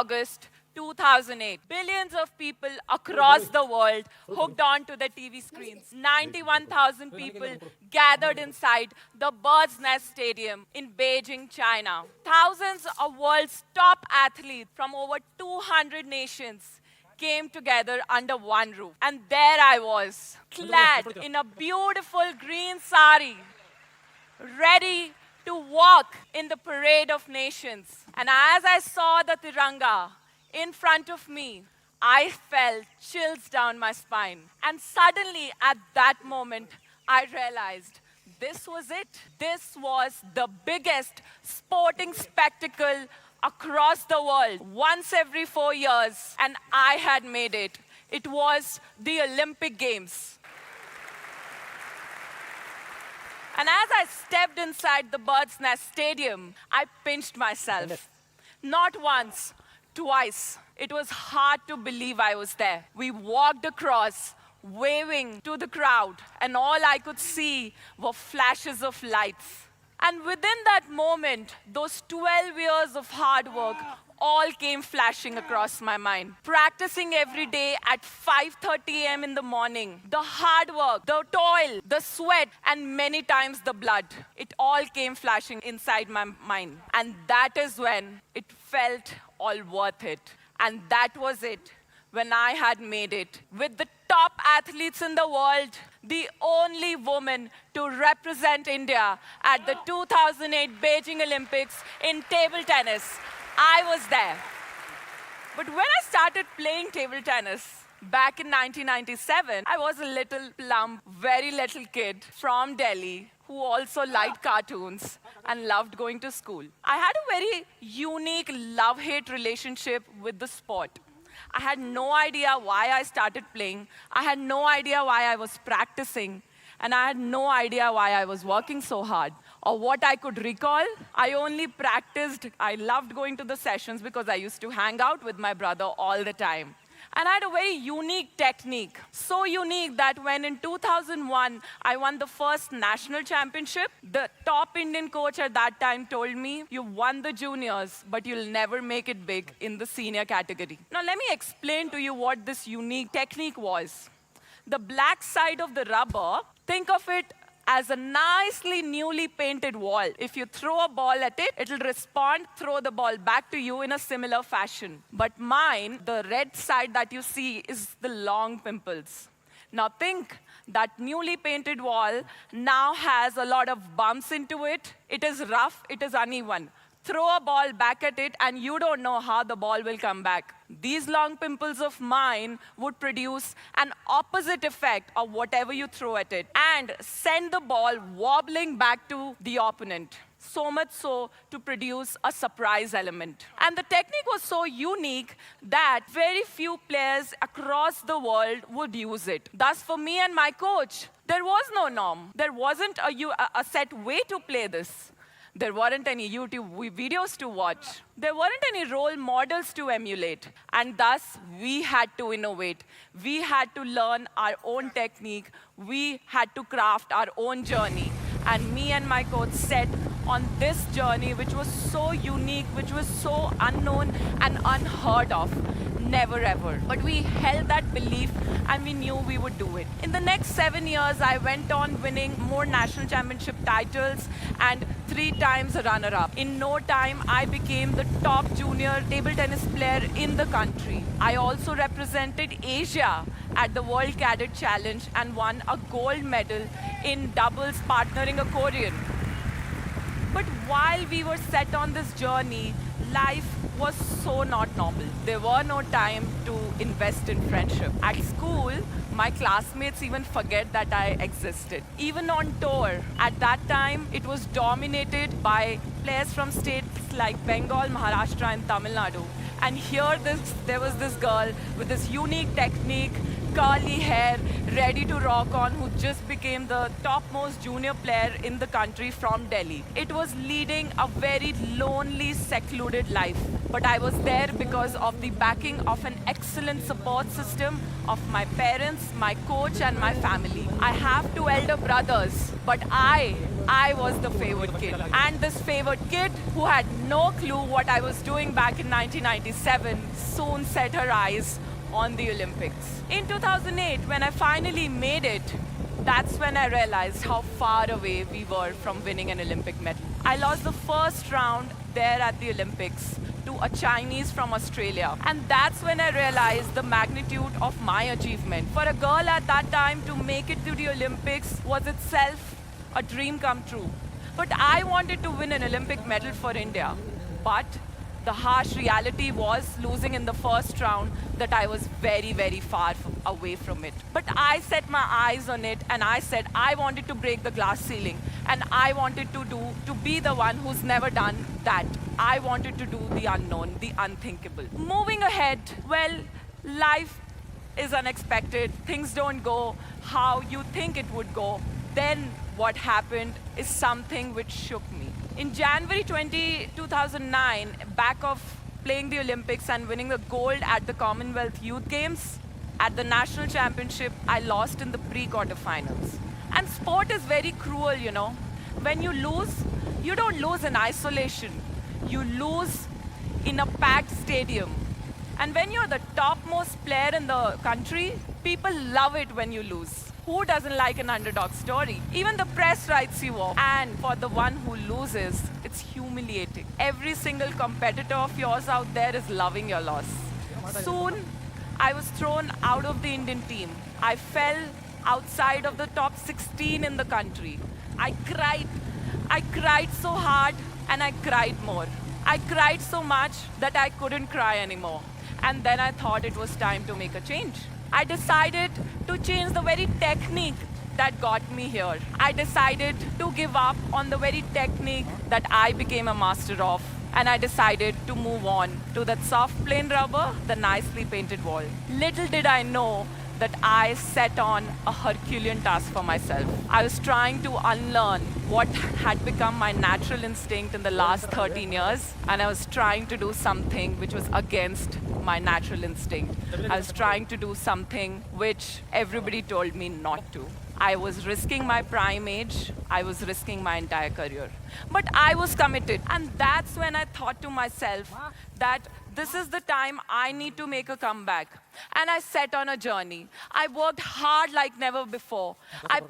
August 2008. Billions of people across the world hooked onto the TV screens. 91,000 people gathered inside the Bird's Nest Stadium in Beijing, China. Thousands of world's top athletes from over 200 nations came together under one roof. And there I was, clad in a beautiful green sari, ready to walk in the parade of nations. And as I saw the Tiranga in front of me, I felt chills down my spine. And suddenly, at that moment, I realized this was it. This was the biggest sporting spectacle across the world, once every 4 years, and I had made it. It was the Olympic Games. And as I stepped inside the Bird's Nest Stadium, I pinched myself. Not once, twice. It was hard to believe I was there. We walked across, waving to the crowd, and all I could see were flashes of lights. And within that moment, those 12 years of hard work all came flashing across my mind. Practicing every day at 5:30 a.m. in the morning, the hard work, the toil, the sweat, and many times the blood, it all came flashing inside my mind. And that is when it felt all worth it. And that was it, when I had made it. With the top athletes in the world, the only woman to represent India at the 2008 Beijing Olympics in table tennis. I was there. But when I started playing table tennis back in 1997, I was a little plump, very little kid from Delhi who also liked cartoons and loved going to school. I had a very unique love-hate relationship with the sport. I had no idea why I started playing. I had no idea why I was practicing. And I had no idea why I was working so hard. Or what I could recall, I only practiced. I loved going to the sessions because I used to hang out with my brother all the time. And I had a very unique technique. So unique that when in 2001, I won the first national championship, the top Indian coach at that time told me, you won the juniors, but you'll never make it big in the senior category. Now let me explain to you what this unique technique was. The black side of the rubber, think of it as a nicely newly painted wall. If you throw a ball at it, it'll respond, throw the ball back to you in a similar fashion. But mine, the red side that you see, is the long pimples. Now think that newly painted wall now has a lot of bumps into it. It is rough, it is uneven. Throw a ball back at it and you don't know how the ball will come back. These long pimples of mine would produce an opposite effect of whatever you throw at it and send the ball wobbling back to the opponent. So much so to produce a surprise element. And the technique was so unique that very few players across the world would use it. Thus, for me and my coach, there was no norm. There wasn't a set way to play this. There weren't any YouTube videos to watch. There weren't any role models to emulate. And thus, we had to innovate. We had to learn our own technique. We had to craft our own journey. And me and my coach set on this journey, which was so unique, which was so unknown and unheard of. Never ever. But we held that belief and we knew we would do it. In the next 7 years, I went on winning more national championship titles and 3 times a runner-up. In no time, I became the top junior table tennis player in the country. I also represented Asia at the World Cadet Challenge and won a gold medal in doubles partnering a Korean. But while we were set on this journey, life was so not normal. There were no time to invest in friendship. At school, my classmates even forget that I existed. Even on tour, at that time, it was dominated by players from states like Bengal, Maharashtra, and Tamil Nadu. And here, there was this girl with this unique technique, curly hair, ready to rock on, who just became the topmost junior player in the country from Delhi. It was leading a very lonely, secluded life. But I was there because of the backing of an excellent support system of my parents, my coach, and my family. I have 2 elder brothers, but I was the favored kid. And this favored kid who had no clue what I was doing back in 1997, soon set her eyes on the Olympics. In 2008, when I finally made it, that's when I realized how far away we were from winning an Olympic medal. I lost the first round there at the Olympics to a Chinese from Australia. And that's when I realized the magnitude of my achievement. For a girl at that time to make it to the Olympics was itself a dream come true. But I wanted to win an Olympic medal for India. But the harsh reality was losing in the first round that I was very, very far away from it. But I set my eyes on it and I said I wanted to break the glass ceiling and I wanted to be the one who's never done that. I wanted to do the unknown, the unthinkable. Moving ahead, well, life is unexpected. Things don't go how you think it would go. Then what happened is something which shook me. In January 2009, back of playing the Olympics and winning the gold at the Commonwealth Youth Games, at the National Championship, I lost in the pre-quarterfinals. And sport is very cruel, you know. When you lose, you don't lose in isolation. You lose in a packed stadium. And when you're the topmost player in the country, people love it when you lose. Who doesn't like an underdog story? Even the press writes you off. And for the one who loses, it's humiliating. Every single competitor of yours out there is loving your loss. Soon, I was thrown out of the Indian team. I fell outside of the top 16 in the country. I cried. I cried so hard and I cried more. I cried so much that I couldn't cry anymore. And then I thought it was time to make a change. I decided to change the very technique that got me here. I decided to give up on the very technique that I became a master of. And I decided to move on to that soft plain rubber, the nicely painted wall. Little did I know that I set on a Herculean task for myself. I was trying to unlearn what had become my natural instinct in the last 13 years, and I was trying to do something which was against my natural instinct. I was trying to do something which everybody told me not to. I was risking my prime age. I was risking my entire career. But I was committed. And that's when I thought to myself that this is the time I need to make a comeback. And I set on a journey. I worked hard like never before. I